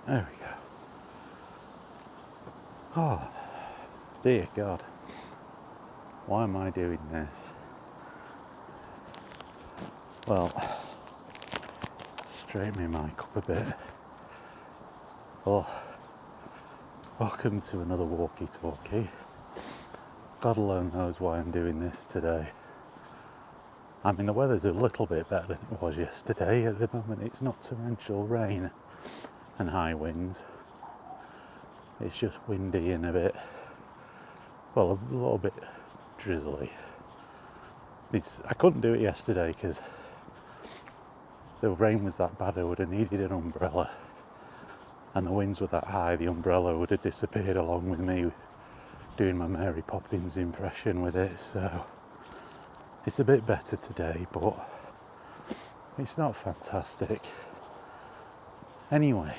There we go. Oh, dear God. Why am I doing this? Well, straighten my mic up a bit. Well, welcome to another Walkie Talkie. God alone knows why I'm doing this today. I mean, the weather's a little bit better than it was yesterday. At the moment, it's not torrential rain and high winds. It's just windy and a little bit drizzly. I couldn't do it yesterday because the rain was that bad I would have needed an umbrella, and the winds were that high the umbrella would have disappeared along with me doing my Mary Poppins impression with it. So it's a bit better today, but it's not fantastic. Anyway,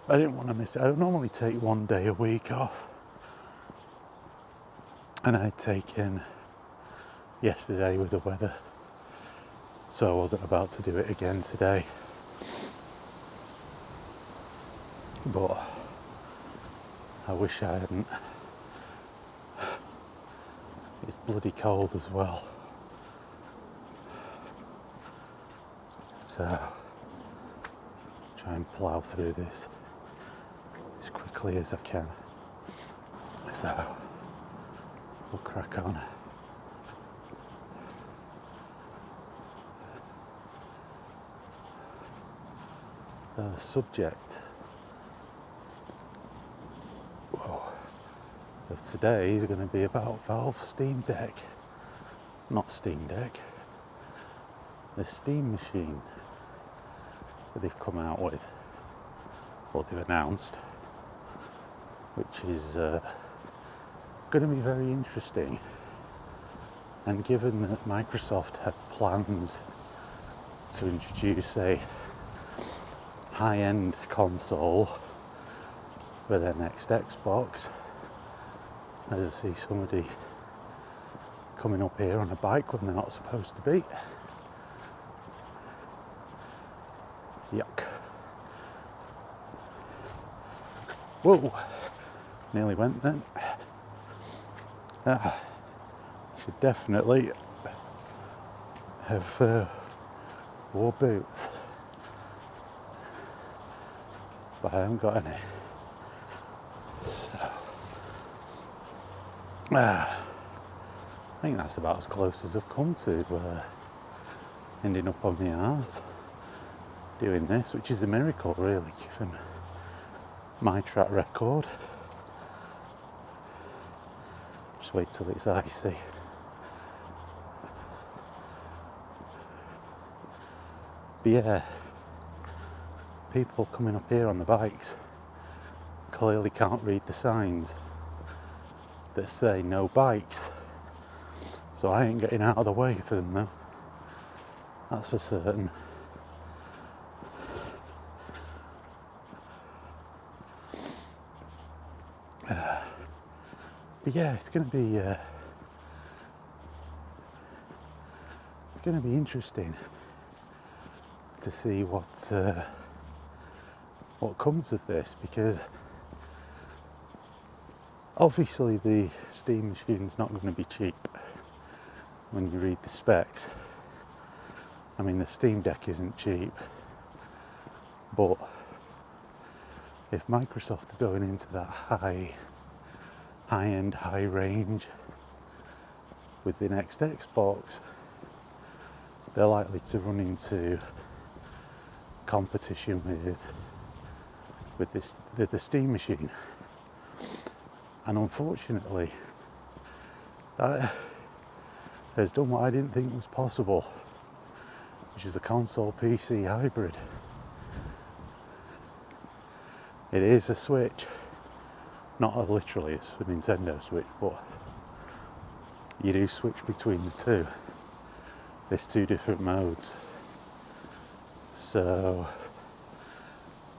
I didn't want to miss it. I normally take one day a week off, and I'd taken yesterday with the weather, so I wasn't about to do it again today. But I wish I hadn't. It's bloody cold as well. So try and plough through this as quickly as I can. So we'll crack on. The subject of today is going to be about Valve Steam Deck. Not Steam Deck. The Steam machine that they've come out with, or they've announced, which is going to be very interesting. And given that Microsoft had plans to introduce a high-end console for their next Xbox, as I see somebody coming up here on a bike when they're not supposed to be. Yuck. Whoa, nearly went then. Should definitely have wore boots, but I haven't got any. So, I think that's about as close as I've come to ending up on my arse doing this, which is a miracle really, given my track record. Just wait till it's icy. But yeah, people coming up here on the bikes clearly can't read the signs that say no bikes, so I ain't getting out of the way for them though, that's for certain. But yeah, it's going to be interesting to see what comes of this, because obviously the Steam machine's not going to be cheap when you read the specs. I mean, the Steam Deck isn't cheap, but if Microsoft are going into that high-end, high-range with the next Xbox, they're likely to run into competition with the Steam machine. And unfortunately, that has done what I didn't think was possible, which is a console PC hybrid. It is a Switch, not literally a Nintendo Switch, but you do switch between the two. There's two different modes. So,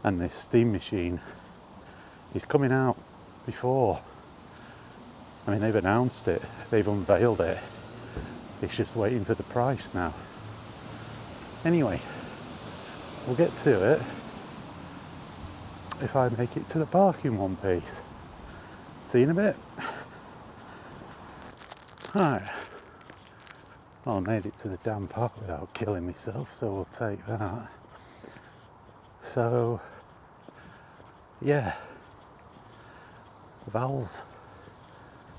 and this Steam machine is coming out before. I mean, they've announced it, they've unveiled it. It's just waiting for the price now. Anyway, we'll get to it. if I make it to the park in one piece. See you in a bit. Alright. Well, I made it to the damn park without killing myself, so we'll take that. So, yeah. Valve's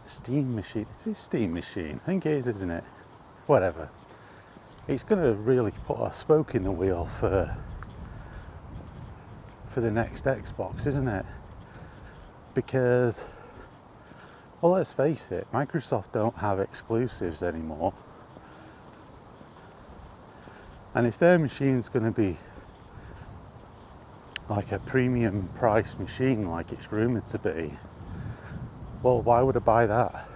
steam machine. Is it a steam machine? I think it is, isn't it? Whatever. It's going to really put a spoke in the wheel for the next Xbox, isn't it? Because, well, let's face it, Microsoft don't have exclusives anymore. And if their machine's going to be like a premium price machine like it's rumoured to be, well, why would I buy that?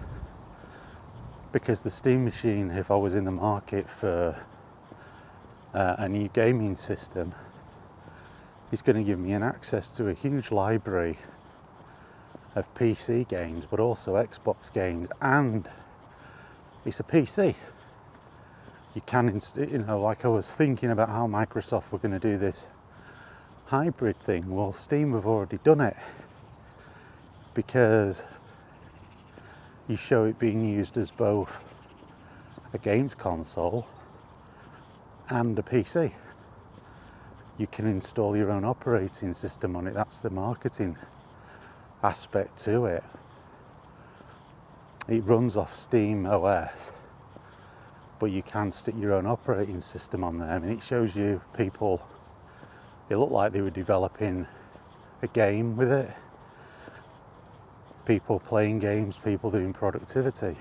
Because the Steam machine, if I was in the market for a new gaming system, is going to give me an access to a huge library of PC games, but also Xbox games, and it's a PC. You can, like I was thinking about how Microsoft were going to do this hybrid thing. Well, Steam have already done it, because you show it being used as both a games console and a PC. You can install your own operating system on it. That's the marketing aspect to it. It runs off Steam OS, but you can stick your own operating system on there. I mean, it shows you people, it looked like they were developing a game with it. People playing games, people doing productivity.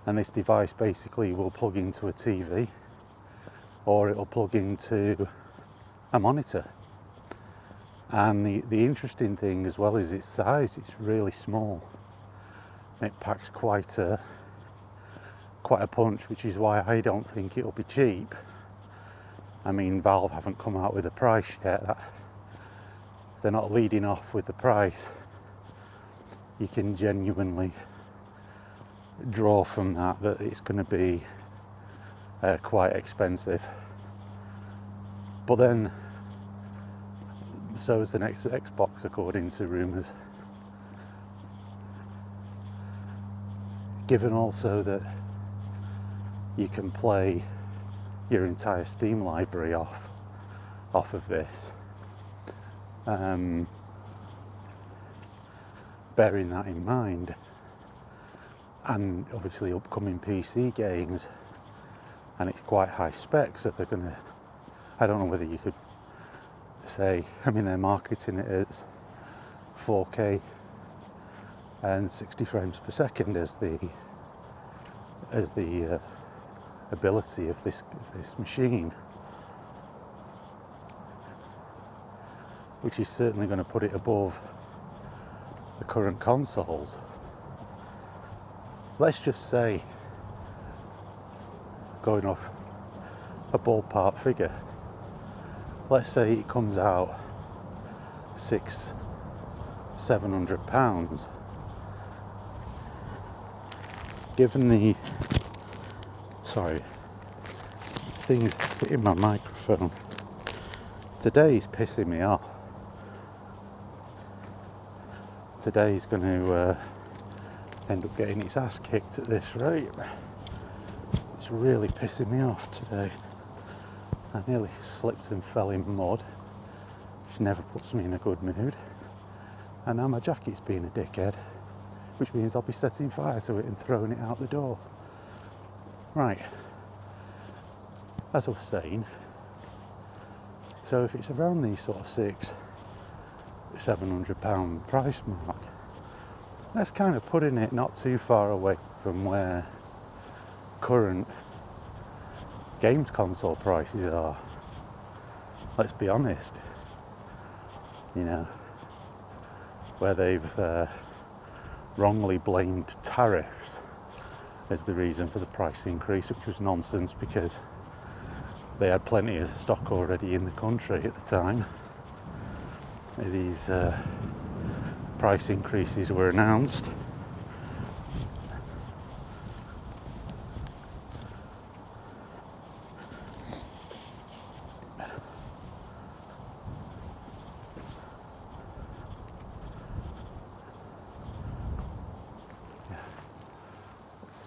And this device basically will plug into a TV, or it'll plug into a monitor. And the interesting thing as well is its size. It's really small. It packs quite a punch, which is why I don't think it'll be cheap. I mean, Valve haven't come out with a price yet. They're not leading off with the price. You can genuinely draw from that it's going to be quite expensive. But then, so is the next Xbox, according to rumours. Given also that you can play your entire Steam library off of this. Bearing that in mind, and obviously upcoming PC games, and it's quite high spec, so they're gonna, I don't know whether you could say, I mean, they're marketing it as 4K and 60 frames per second as the ability of this machine, which is certainly going to put it above the current consoles. Let's just say, going off a ballpark figure, let's say it comes out £600-700. Given the, sorry, things hitting my microphone. Today's pissing me off. Today's going to end up getting its ass kicked at this rate. It's really pissing me off today. I nearly slipped and fell in mud, which never puts me in a good mood. And now my jacket's being a dickhead, which means I'll be setting fire to it and throwing it out the door. Right, as I was saying, so if it's around these sort of £600-700 price mark, that's kind of putting it not too far away from where current games console prices are. Let's be honest, where they've wrongly blamed tariffs as the reason for the price increase, which was nonsense because they had plenty of stock already in the country at the time these price increases were announced.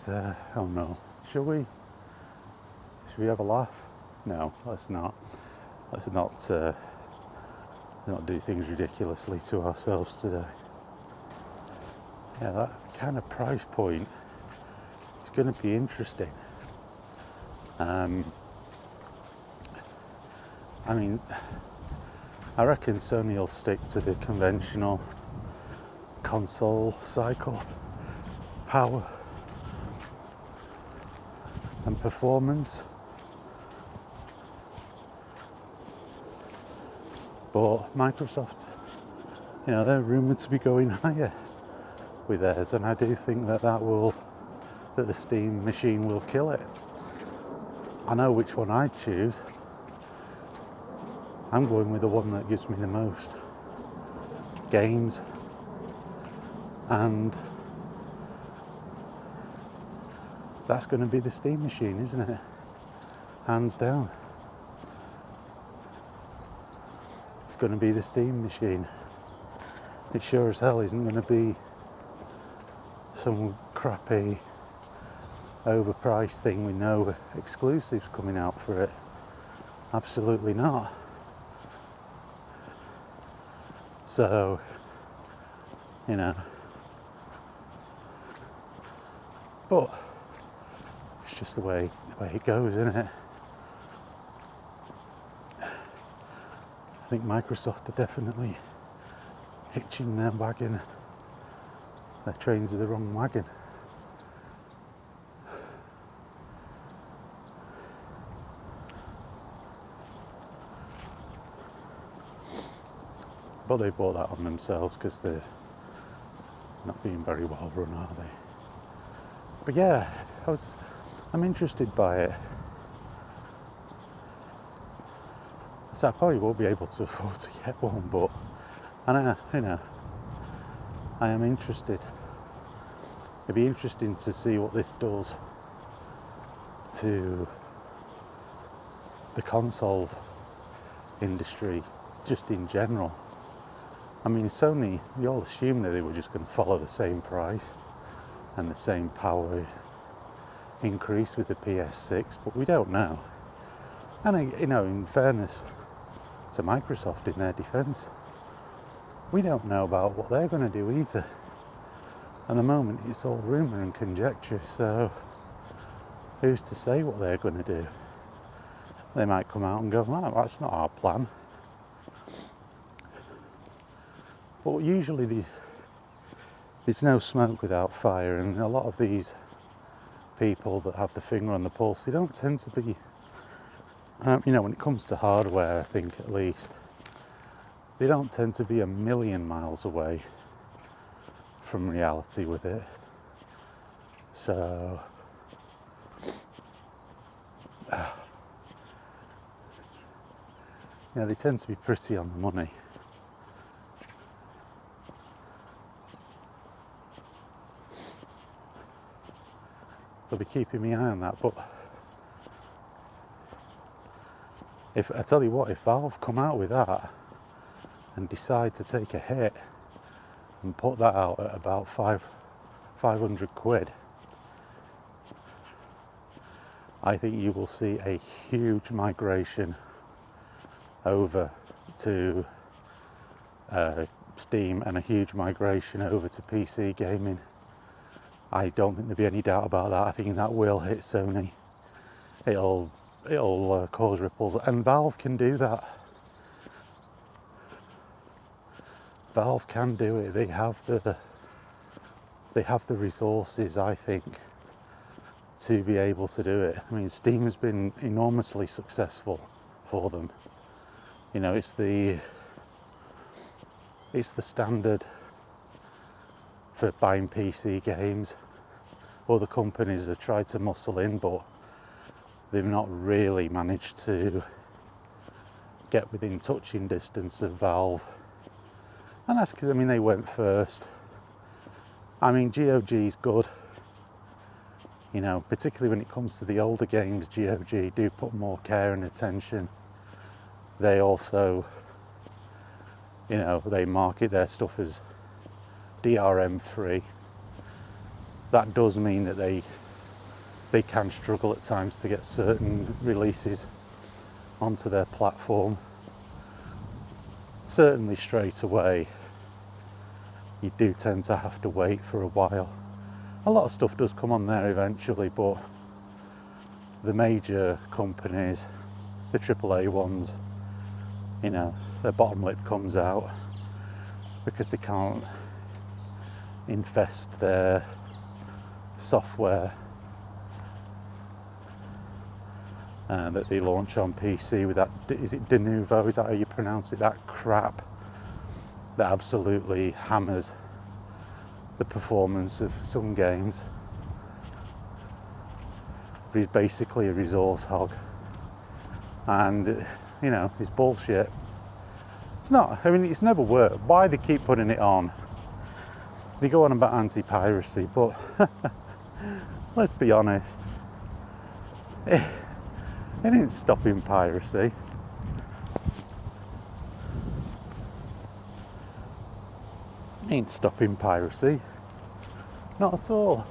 oh no, shall we? Should we have a laugh? No, let's not. Let's not do things ridiculously to ourselves today. Yeah, that kind of price point is going to be interesting. I mean, I reckon Sony will stick to the conventional console cycle, power and performance. But Microsoft, they're rumoured to be going higher with theirs, and I do think that the Steam machine will kill it. I know which one I'd choose. I'm going with the one that gives me the most games, and that's going to be the Steam machine, isn't it? Hands down. It's going to be the Steam machine. It sure as hell isn't going to be some crappy, overpriced thing with no exclusives coming out for it. Absolutely not. So, but it's just the way it goes, isn't it? I think Microsoft are definitely hitching their wagon. Their trains are the wrong wagon. But they brought that on themselves because they're not being very well run, are they? But yeah, I'm interested by it. So I probably won't be able to afford to get one, but I am interested. It'd be interesting to see what this does to the console industry, just in general. I mean, Sony, we all assumed that they were just going to follow the same price and the same power increase with the PS6, but we don't know. And in fairness to Microsoft, in their defence, we don't know about what they're going to do either. At the moment, it's all rumour and conjecture, so who's to say what they're going to do? They might come out and go, "Oh, that's not our plan." But usually there's no smoke without fire, and a lot of these people that have the finger on the pulse, they don't tend to be, when it comes to hardware, I think at least, they don't tend to be a million miles away from reality with it. So, they tend to be pretty on the money. So I'll be keeping my eye on that. But if Valve come out with that and decide to take a hit and put that out at about 500 quid, I think you will see a huge migration over to Steam and a huge migration over to PC gaming. I don't think there'll be any doubt about that. I think that will hit Sony. It'll cause ripples, and Valve can do that. Valve can do it. They have the resources, I think, to be able to do it. I mean, Steam has been enormously successful for them. It's the standard for buying PC games. Other companies have tried to muscle in, but they've not really managed to get within touching distance of Valve. And that's because, they went first. GOG is good. Particularly when it comes to the older games, GOG do put more care and attention. They also, they market their stuff as DRM free. That does mean that they they can struggle at times to get certain releases onto their platform. Certainly straight away, you do tend to have to wait for a while. A lot of stuff does come on there eventually, but the major companies, the AAA ones, you know, their bottom lip comes out because they can't infest their software that they launch on PC with that, is it de novo, is that how you pronounce it, that crap that absolutely hammers the performance of some games. But he's basically a resource hog, and you know, it's bullshit. It's not, I mean, it's never worked. Why they keep putting it on? They go on about anti-piracy, but let's be honest, it ain't stopping piracy. It ain't stopping piracy. Not at all.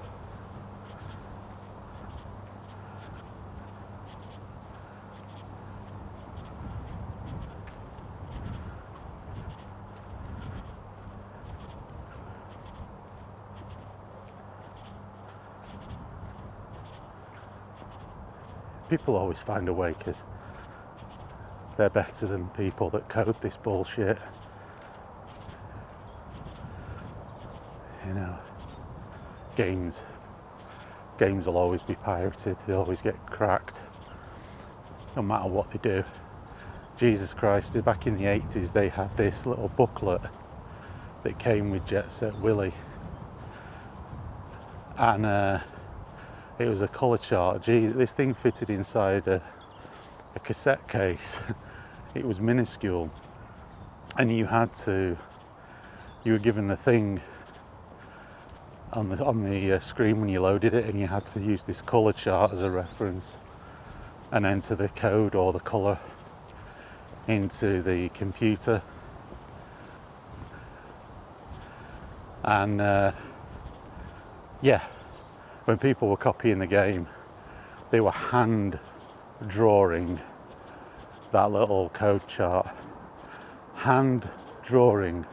People always find a way because they're better than people that code this bullshit. You know, games will always be pirated, they'll always get cracked, no matter what they do. Jesus Christ, back in the 80s they had this little booklet that came with Jet Set Willy, and it was a colour chart. Gee, this thing fitted inside a cassette case. It was minuscule, and you were given the thing on the screen when you loaded it, and you had to use this colour chart as a reference and enter the code or the colour into the computer. And yeah, when people were copying the game, they were hand drawing that little code chart, hand drawing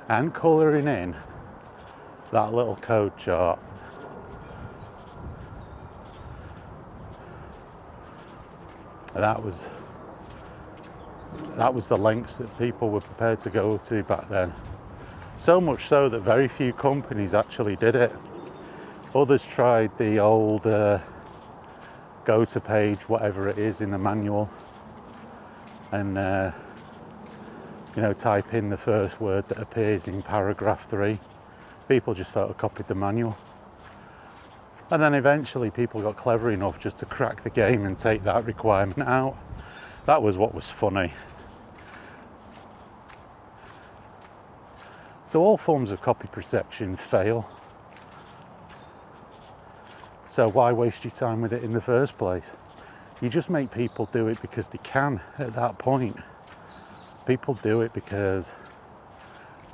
and colouring in that little code chart. That was the lengths that people were prepared to go to back then. So much so that very few companies actually did it. Others tried the old go to page, whatever it is in the manual, and you know, type in the first word that appears in paragraph 3. People just photocopied the manual. And then eventually people got clever enough just to crack the game and take that requirement out. That was what was funny. So all forms of copy protection fail. So why waste your time with it in the first place? You just make people do it because they can at that point. People do it because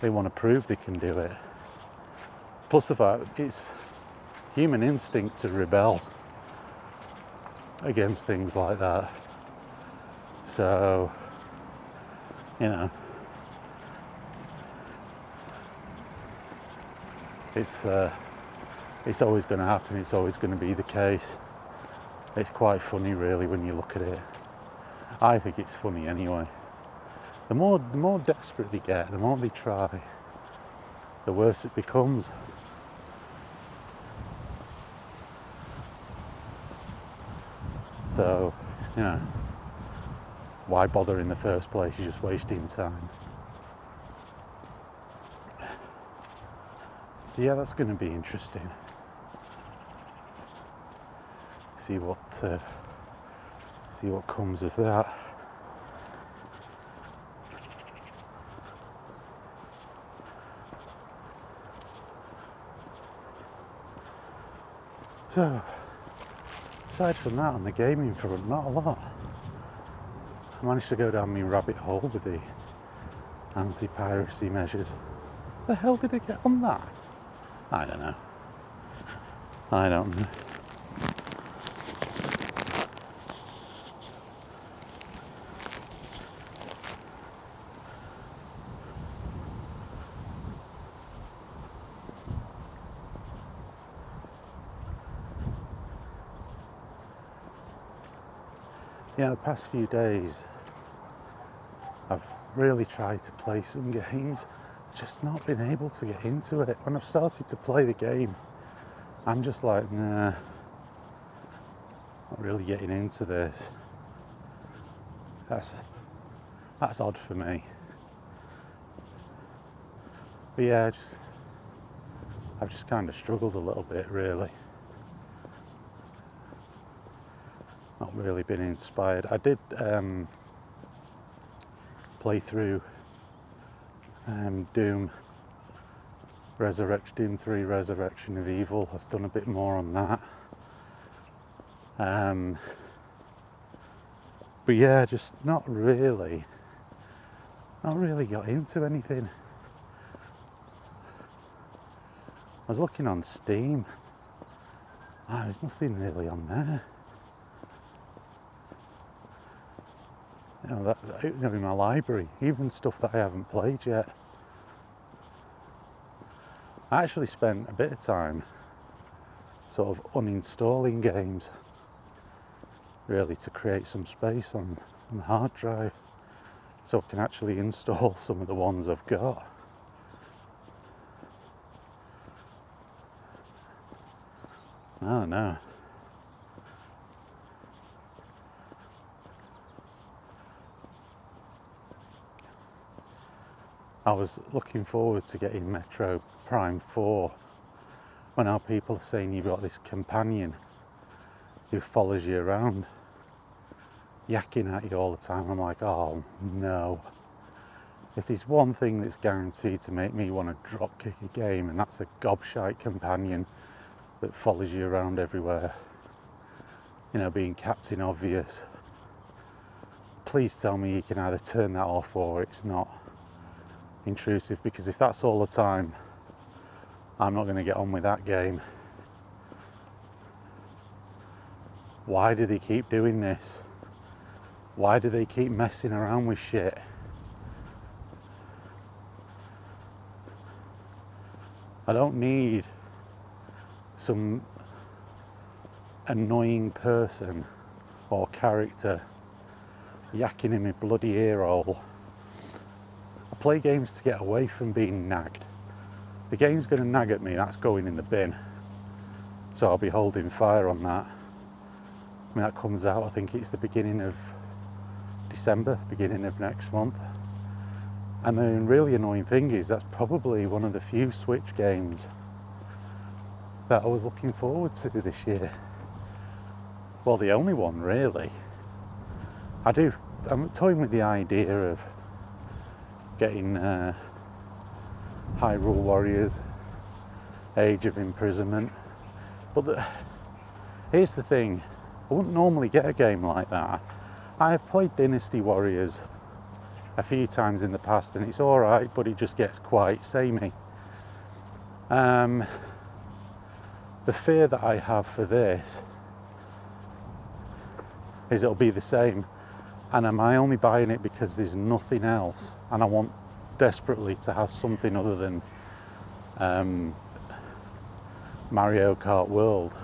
they want to prove they can do it. Plus the fact it's human instinct to rebel against things like that. So, you know, it's always going to happen. It's always going to be the case. It's quite funny, really, when you look at it. I think it's funny anyway. The more desperate they get, the more they try, the worse it becomes. So, you know, why bother in the first place? You're just wasting time. So yeah, that's going to be interesting. See what comes of that. So, aside from that, on the gaming front, not a lot. I managed to go down my rabbit hole with the anti-piracy measures. The hell did I get on that? I don't know. The past few days I've really tried to play some games, just not been able to get into it. When I've started to play the game, I'm just like, nah, not really getting into this. That's odd for me. But yeah, I've just kind of struggled a little bit, really. Not really been inspired. I did play through Doom 3 Resurrection of Evil. I've done a bit more on that. But yeah, just not really got into anything. I was looking on Steam. There's nothing really on there. In my library, even stuff that I haven't played yet. I actually spent a bit of time sort of uninstalling games, really, to create some space on the hard drive so I can actually install some of the ones I've got. I don't know. I was looking forward to getting Metro Prime 4 when our people are saying you've got this companion who follows you around, yakking at you all the time. I'm like, oh no. If there's one thing that's guaranteed to make me want to drop kick a game, and that's a gobshite companion that follows you around everywhere, being Captain Obvious, please tell me you can either turn that off or it's not intrusive, because if that's all the time, I'm not going to get on with that game. Why do they keep doing this? Why do they keep messing around with shit? I don't need some annoying person or character yakking in my bloody ear hole. I play games to get away from being nagged. The game's going to nag at me, that's going in the bin. So I'll be holding fire on that. That comes out, I think it's the beginning of December, beginning of next month. And the really annoying thing is that's probably one of the few Switch games that I was looking forward to this year. Well, the only one, really. I'm toying with the idea of getting Hyrule Warriors, Age of Imprisonment. But here's the thing, I wouldn't normally get a game like that. I have played Dynasty Warriors a few times in the past and it's alright, but it just gets quite samey. The fear that I have for this is it'll be the same. And am I only buying it because there's nothing else and I want desperately to have something other than Mario Kart World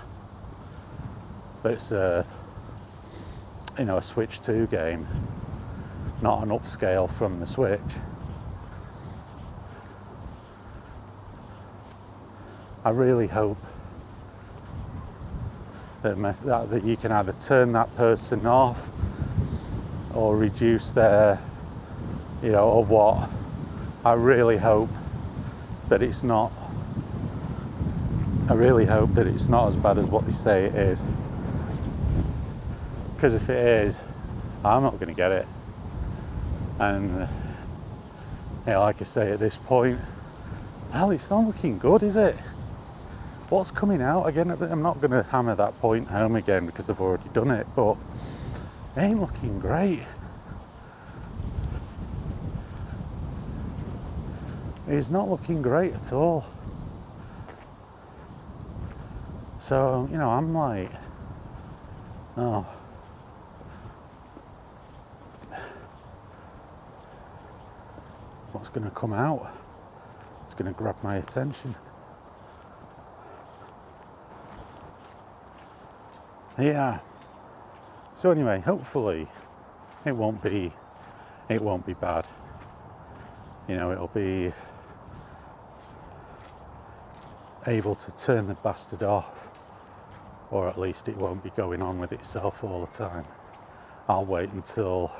that's a Switch 2 game, not an upscale from the Switch. I really hope that you can either turn that person off or reduce their, or what. I really hope that it's not. I really hope that it's not as bad as what they say it is. Because if it is, I'm not going to get it. And like I say, at this point, well, it's not looking good, is it? What's coming out again? I'm not going to hammer that point home again because I've already done it, but it ain't looking great. It's not looking great at all. So, I'm like, oh. What's going to come out? It's going to grab my attention. Yeah. So anyway, hopefully it won't be bad. You know, it'll be able to turn the bastard off, or at least it won't be going on with itself all the time. I'll wait until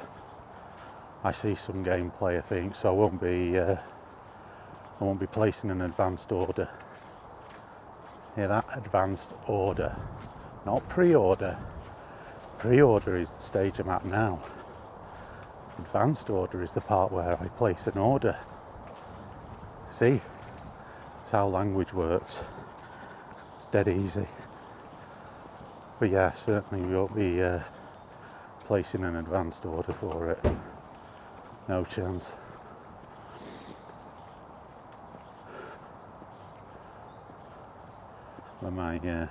I see some gameplay, I think, so I won't be placing an advanced order. Yeah, that advanced order, not pre-order. Pre-order is the stage I'm at now. Advanced order is the part where I place an order. See? That's how language works. It's dead easy. But yeah, certainly we won't be placing an advanced order for it. No chance. But my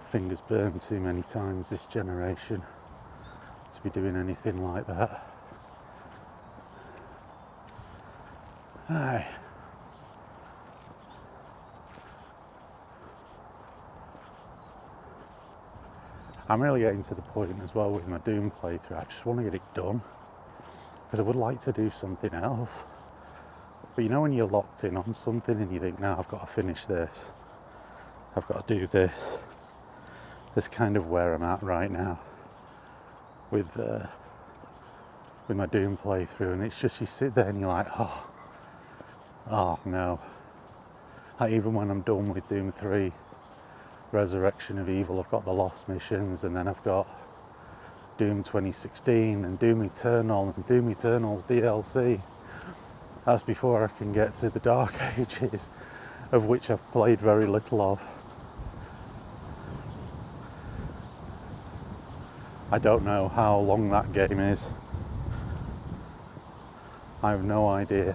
fingers burned too many times this generation to be doing anything like that. Aye. I'm really getting to the point as well with my Doom playthrough. I just want to get it done because I would like to do something else. But you know when you're locked in on something and you think, now I've got to finish this, I've got to do this. That's kind of where I'm at right now with my Doom playthrough, and it's just you sit there and you're like, oh no. Like even when I'm done with Doom 3 Resurrection of Evil, I've got the Lost missions, and then I've got Doom 2016 and Doom Eternal and Doom Eternal's DLC. That's before I can get to the Dark Ages, of which I've played very little of. I don't know how long that game is. I have no idea.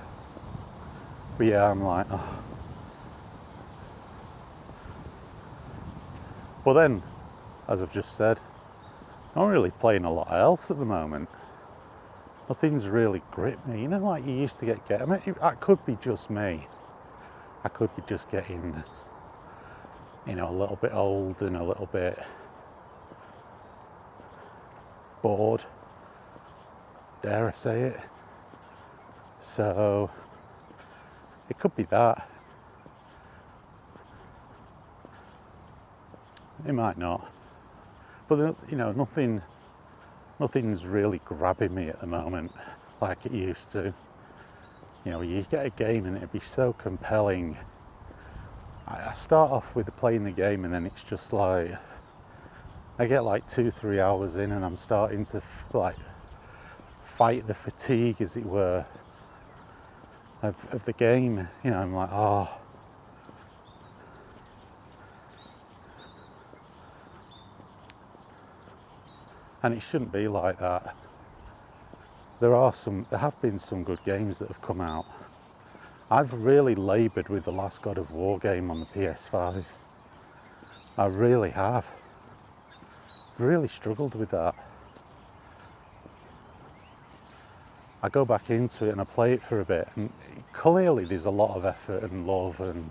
But yeah, I'm like, oh. But then, as I've just said, I'm not really playing a lot else at the moment. Nothing's really gripped me. You know, like you used to get. I mean, that could be just me. I could be just getting, you know, a little bit old and a little bit bored, dare I say it. So it could be that. It might not, but you know, nothing's really grabbing me at the moment like it used to. You know, you get a game and it'd be so compelling. I start off with playing the game and then it's just like I get like 2-3 hours in and I'm starting to like fight the fatigue, as it were, of the game. You know, I'm like, oh. And it shouldn't be like that. There have been some good games that have come out. I've really laboured with the last God of War game on the PS5. I really have. Really struggled with that. I go back into it and I play it for a bit, and clearly there's a lot of effort and love and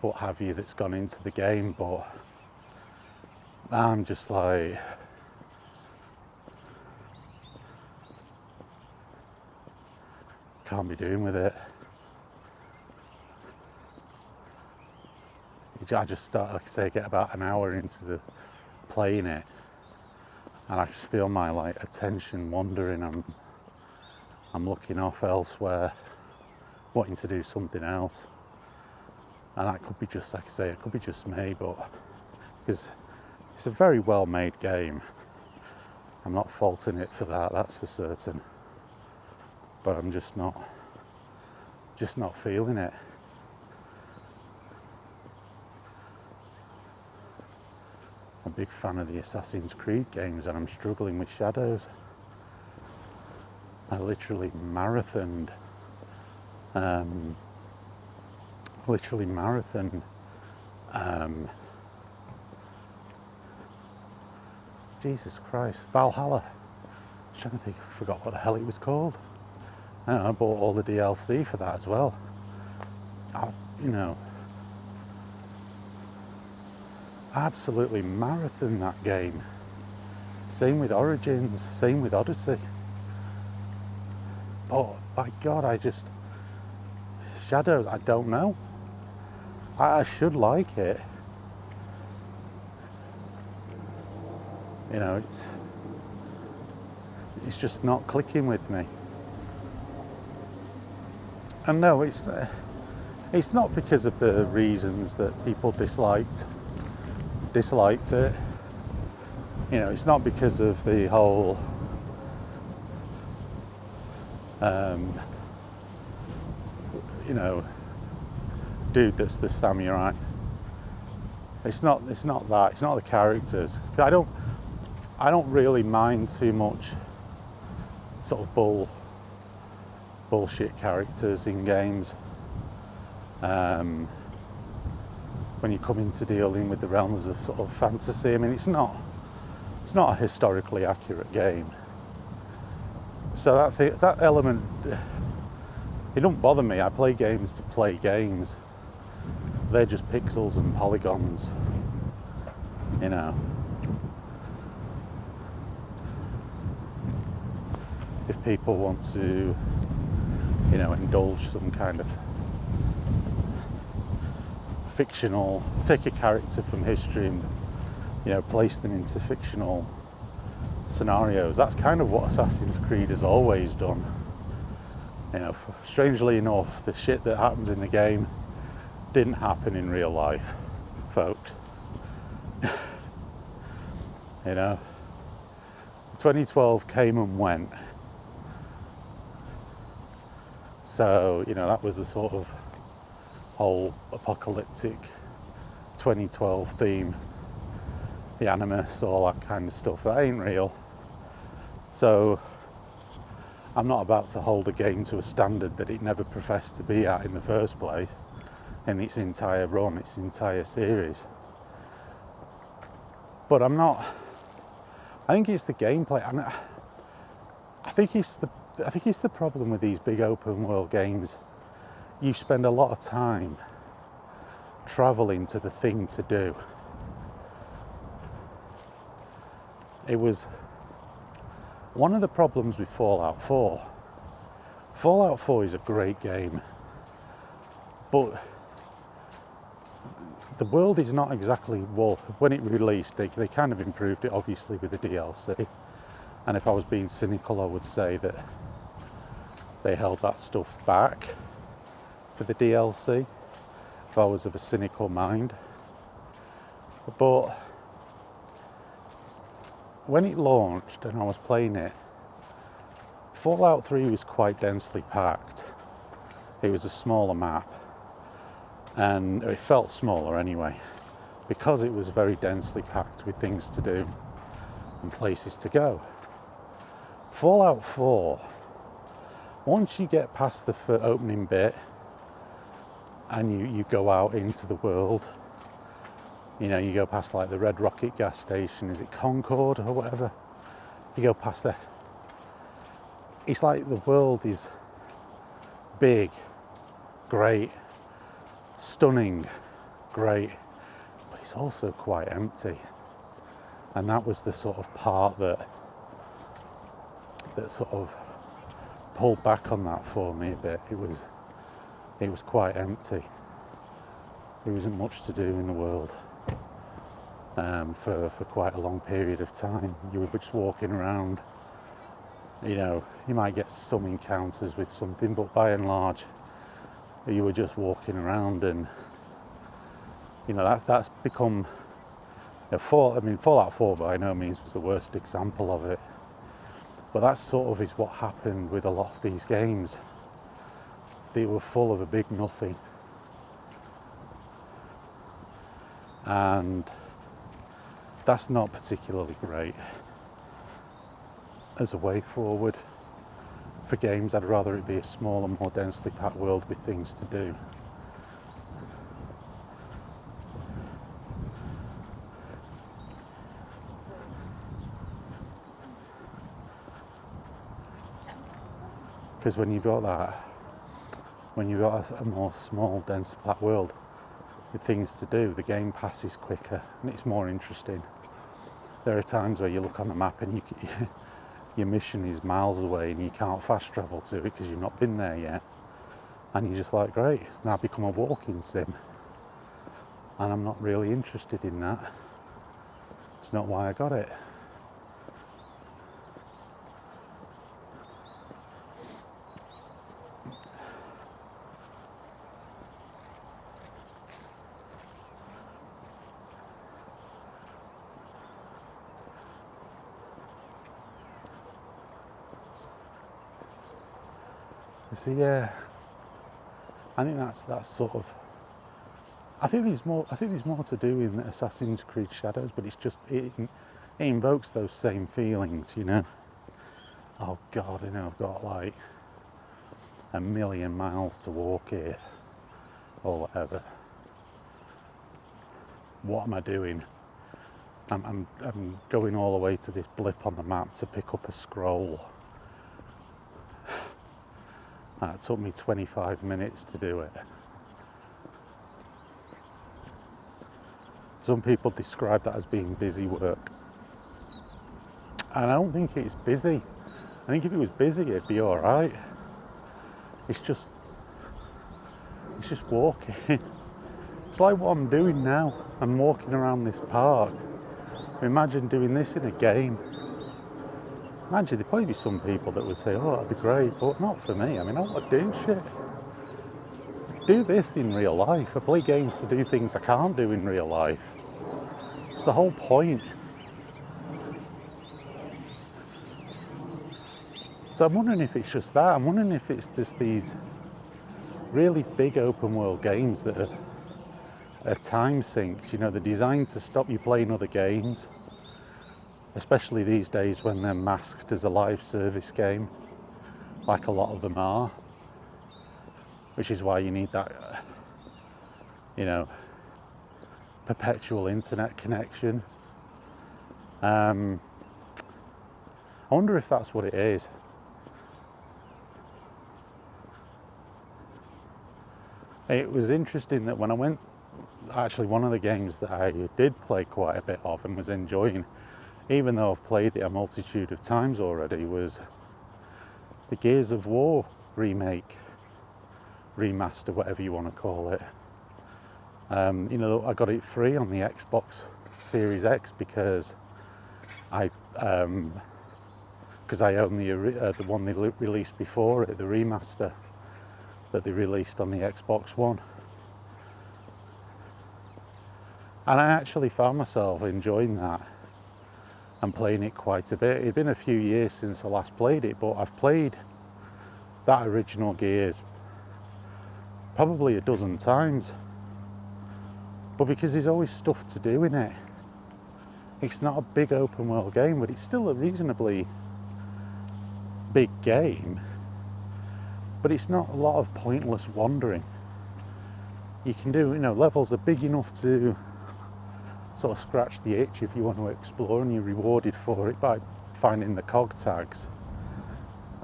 what have you that's gone into the game, but I'm just like, can't be doing with it. I just start, like I say, get about an hour into the playing it, and I just feel my like attention wandering. I'm looking off elsewhere, wanting to do something else, and that could be just, like I say, it could be just me, but because it's a very well made game, I'm not faulting it for that, that's for certain, but I'm just not feeling it. I'm a big fan of the Assassin's Creed games, and I'm struggling with Shadows. I literally marathoned Jesus Christ, Valhalla. I'm trying to think, I forgot what the hell it was called. I bought all the DLC for that as well. You know, absolutely marathon that game. Same with Origins, same with Odyssey. But by God, Shadows, I don't know. I should like it. You know, it's just not clicking with me. And no, it's not because of the reasons that people disliked it. You know, it's not because of the whole you know, dude that's the samurai. It's not that. It's not the characters. I don't really mind too much sort of bullshit characters in games. When you come into dealing with the realms of sort of fantasy, I mean, it's not a historically accurate game. So that element, it don't bother me. I play games to play games. They're just pixels and polygons, you know. If people want to, you know, indulge some kind of fictional, take a character from history and, you know, place them into fictional scenarios. That's kind of what Assassin's Creed has always done. You know, strangely enough, the shit that happens in the game didn't happen in real life, folks. You know, 2012 came and went. So, you know, that was the sort of whole apocalyptic 2012 theme, the Animus, all that kind of stuff. That ain't real. So I'm not about to hold a game to a standard that it never professed to be at in the first place, in its entire run, its entire series. But I think it's the gameplay, and I think it's the problem with these big open world games. You spend a lot of time traveling to the thing to do. It was one of the problems with Fallout 4. Fallout 4 is a great game, but the world is not exactly, well, when it released, they kind of improved it, obviously, with the DLC. And if I was being cynical, I would say that they held that stuff back for the DLC, if I was of a cynical mind. But when it launched and I was playing it, Fallout 3 was quite densely packed. It was a smaller map, and it felt smaller anyway, because it was very densely packed with things to do and places to go. Fallout 4, once you get past the opening bit and you go out into the world, you know, you go past like the Red Rocket gas station, is it Concord or whatever? You go past there. It's like the world is big, great, stunning, great, but it's also quite empty. And that was the sort of part that sort of pulled back on that for me a bit. It was quite empty. There wasn't much to do in the world for quite a long period of time. You were just walking around. You know, you might get some encounters with something, but by and large, you were just walking around, and you know that's become. Fallout 4 by no means was the worst example of it, but that sort of is what happened with a lot of these games. They were full of a big nothing, and that's not particularly great as a way forward for games. I'd rather it be a smaller, more densely packed world with things to do. Because when you've got a more small, dense packed world with things to do, the game passes quicker and it's more interesting. there are times where you look on the map and your mission is miles away and you can't fast travel to it because you've not been there yet. And you're just like, great, it's now become a walking sim. And I'm not really interested in that. It's not why I got it. You see, yeah, I think that's sort of. I think there's more to do in Assassin's Creed Shadows, but it's just it invokes those same feelings, you know. Oh God, you know, I've got like 1,000,000 miles to walk here, or whatever. What am I doing? I'm going all the way to this blip on the map to pick up a scroll. It took me 25 minutes to do it. Some people describe that as being busy work. And I don't think it's busy. I think if it was busy, it'd be all right. It's just walking. It's like what I'm doing now. I'm walking around this park. Imagine doing this in a game. Imagine there'd probably be some people that would say, oh, that'd be great, but not for me. I mean, I want to do shit. I could do this in real life. I play games to do things I can't do in real life. It's the whole point. So I'm wondering if it's just that. I'm wondering if it's just these really big open world games that are time sinks. You know, they're designed to stop you playing other games, especially these days when they're masked as a live service game, like a lot of them are, which is why you need that, you know, perpetual internet connection. I wonder if that's what it is. It was interesting that when I went, actually one of the games that I did play quite a bit of and was enjoying, even though I've played it a multitude of times already, was the Gears of War remake, remaster, whatever you want to call it. You know, I got it free on the Xbox Series X because I own the one they released before it, the remaster that they released on the Xbox One. And I actually found myself enjoying that and playing it quite a bit. It'd been a few years since I last played it, but I've played that original Gears probably a dozen times. But because there's always stuff to do in it. It's not a big open world game, but it's still a reasonably big game. But it's not a lot of pointless wandering. You can do, you know, levels are big enough to sort of scratch the itch if you want to explore, and you're rewarded for it by finding the cog tags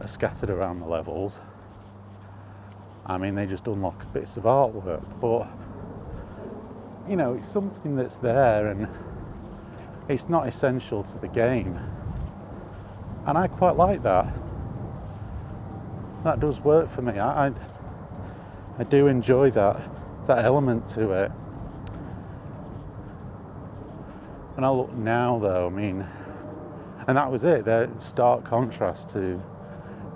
scattered around the levels. I mean, they just unlock bits of artwork, but you know, it's something that's there and it's not essential to the game. And I quite like that. That does work for me. I do enjoy that element to it. And I look now though, I mean, and that was it. They're stark contrast to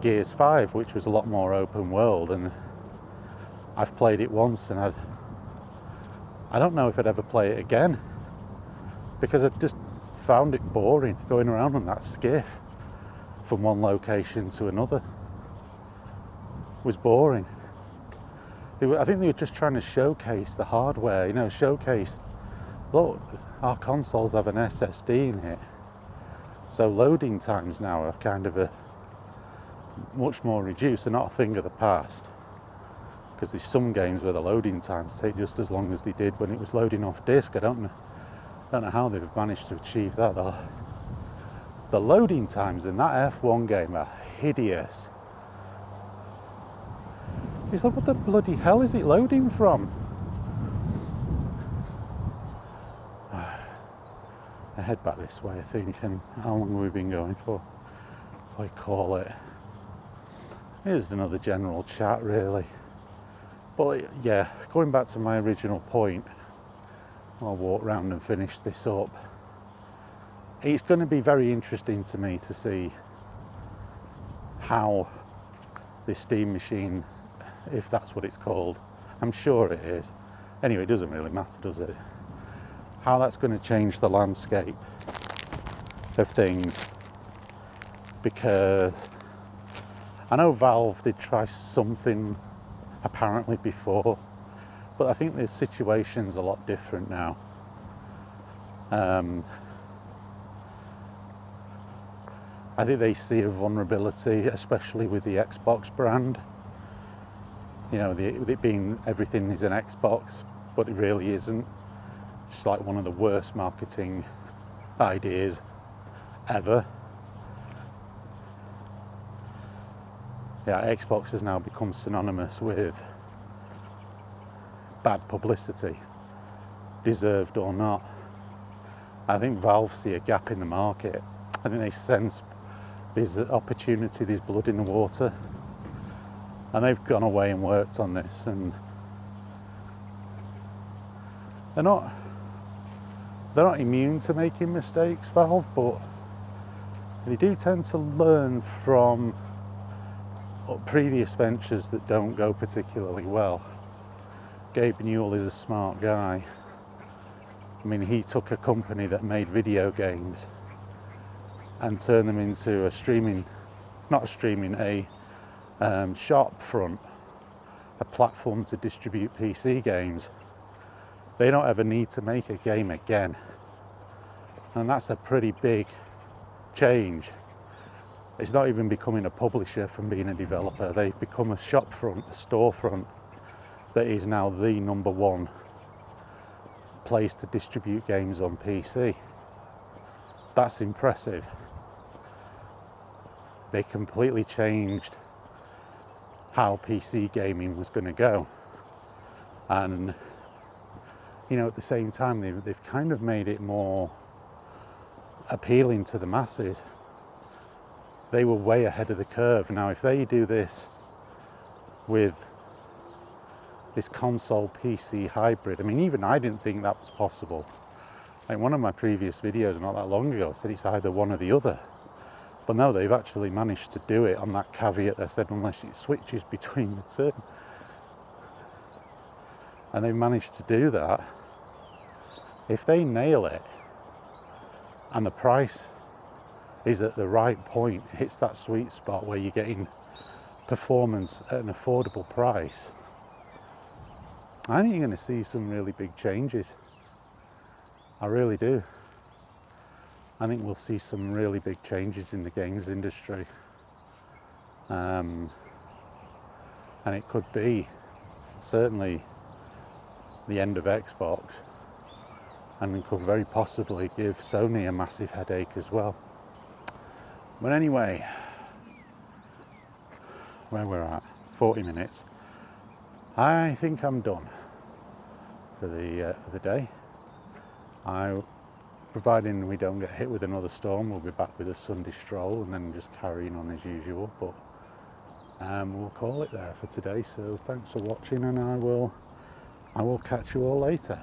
Gears 5, which was a lot more open world, and I've played it once and I don't know if I'd ever play it again, because I've just found it boring going around on that skiff from one location to another. It was boring. I think they were just trying to showcase the hardware, you know, showcase, look, our consoles have an SSD in it, so loading times now are kind of much more reduced. They're not a thing of the past, because there's some games where the loading times take just as long as they did when it was loading off disk. I don't know how they've managed to achieve that. The loading times in that F1 game are hideous. It's like, what the bloody hell is it loading from? I head back this way, I think. And how long have we been going for? I call it. Here's another general chat, really. But yeah, going back to my original point, I'll walk round and finish this up. It's going to be very interesting to me to see how this steam machine, if that's what it's called, I'm sure it is. Anyway, it doesn't really matter, does it? How that's going to change the landscape of things. Because I know Valve did try something apparently before, but I think the situation's a lot different now. I think they see a vulnerability, especially with the Xbox brand. You know, it being everything is an Xbox, but it really isn't. It's like one of the worst marketing ideas ever. Yeah, Xbox has now become synonymous with bad publicity, deserved or not. I think Valve see a gap in the market. I think they sense there's an opportunity, there's blood in the water, and they've gone away and worked on this. And they're not immune to making mistakes, Valve, but they do tend to learn from previous ventures that don't go particularly well. Gabe Newell is a smart guy. I mean, he took a company that made video games and turned them into a shop front, a platform to distribute PC games. They don't ever need to make a game again. And that's a pretty big change. It's not even becoming a publisher from being a developer. They've become a shop front, a storefront that is now the number one place to distribute games on PC. That's impressive. They completely changed how PC gaming was going to go. And, you know, at the same time, they've kind of made it more appealing to the masses. They were way ahead of the curve. Now, if they do this with this console PC hybrid, I mean, even I didn't think that was possible. Like one of my previous videos not that long ago said it's either one or the other. But no, they've actually managed to do it on that caveat they said unless it switches between the two. And they've managed to do that. If they nail it and the price is at the right point, hits that sweet spot where you're getting performance at an affordable price, I think you're going to see some really big changes. I really do. I think we'll see some really big changes in the games industry. And it could be certainly the end of Xbox, and it could very possibly give Sony a massive headache as well. But anyway, where we're at, 40 minutes. I think I'm done for the day. Providing we don't get hit with another storm, we'll be back with a Sunday stroll and then just carrying on as usual. But we'll call it there for today. So thanks for watching, and I will catch you all later.